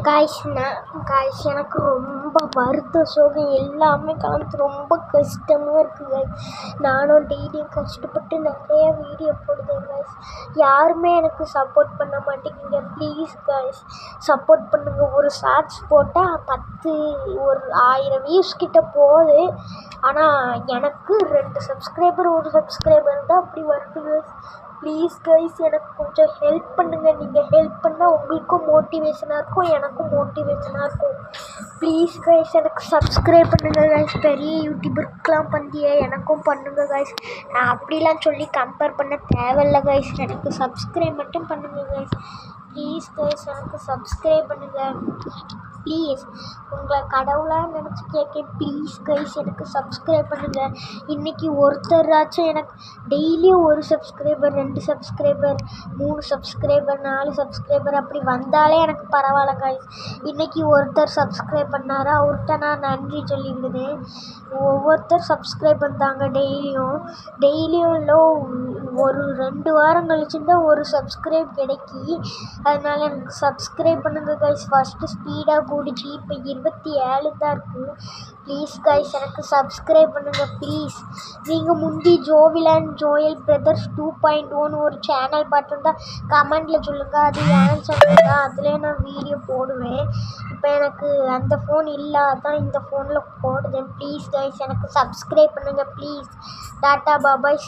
Guys எனக்கு ரொம்ப வருத்த சோகம் எல்லாமே கலந்து ரொம்ப கஷ்டமாக இருக்குது காய்ஸ். நானும் டெய்லியும் கஷ்டப்பட்டு நிறைய வீடியோ போடுவேன் காய்ஸ். யாருமே எனக்கு சப்போர்ட் பண்ண மாட்டேங்கிங்க. ப்ளீஸ் காய்ஸ் சப்போர்ட் பண்ணுங்கள். ஒரு ஷார்ட்ஸ் போட்டால் 1000 வியூஸ் கிட்ட போகுது. ஆனால் எனக்கு 2 சப்ஸ்கிரைபர் 1 சப்ஸ்கிரைபர் தான் அப்படி வருது காய்ஸ். ப்ளீஸ் கைஸ் எனக்கு கொஞ்சம் ஹெல்ப் பண்ணுங்கள். நீங்கள் ஹெல்ப் பண்ணால் உங்களுக்கும் மோட்டிவேஷனாக இருக்கும், எனக்கும் மோட்டிவேஷனாக இருக்கும். ப்ளீஸ் கைஸ் எனக்கு சப்ஸ்கிரைப் பண்ணுங்கள் கைஸ். பெரிய யூடியூபருக்கெலாம் பண்ணியே எனக்கும் பண்ணுங்கள் கைஸ். நான் அப்படிலாம் சொல்லி கம்பேர் பண்ண தேவையில்லை கைஸ். எனக்கு சப்ஸ்கிரைப் மட்டும் பண்ணுங்கள் கைஸ். ப்ளீஸ் கைஸ் எனக்கு சப்ஸ்கிரைப் பண்ணுங்கள். ப்ளீஸ் உங்களை கடவுளாக நினச்சி கேட்கேன். ப்ளீஸ் கைஸ் எனக்கு சப்ஸ்கிரைப் பண்ணுங்கள். இன்றைக்கி ஒருத்தராச்சும் எனக்கு டெய்லியும் 1 சப்ஸ்கிரைபர் 2 சப்ஸ்கிரைபர் 3 சப்ஸ்கிரைபர் 4 சப்ஸ்கிரைபர் அப்படி வந்தாலே எனக்கு பரவாயில்ல கைஸ். இன்றைக்கி ஒருத்தர் சப்ஸ்கிரைப் பண்ணார், அவர்கிட்ட நான் நன்றி சொல்லியிருந்தேன். ஒவ்வொருத்தர் சப்ஸ்கிரைப் பண்ணாங்க. டெய்லியும் இல்லை, ஒரு 2 வாரம் கழிச்சுருந்தா 1 சப்ஸ்கிரைப் கிடைக்கி. அதனால் எனக்கு சப்ஸ்கிரைப் பண்ணுங்கள் கைஸ். ஃபஸ்ட்டு ஸ்பீடாக கூடிச்சு, இப்போ 27 தான் இருக்குது. ப்ளீஸ் கைஸ் எனக்கு சப்ஸ்கிரைப் பண்ணுங்கள் ப்ளீஸ். நீங்கள் முந்தி ஜோவிலாண்ட் ஜோயல் பிரதர்ஸ் 2.1 ஒரு சேனல் பார்த்துருந்தா கமெண்டில் சொல்லுங்கள். அது ஏன்னு சொல்லுங்க, அதிலே நான் வீடியோ போடுவேன். இப்போ எனக்கு அந்த ஃபோன் இல்லை, அதான் இந்த ஃபோனில் போடுதேன். ப்ளீஸ் கைஸ் எனக்கு சப்ஸ்கிரைப் பண்ணுங்கள் ப்ளீஸ். டாட்டா பாபாய்.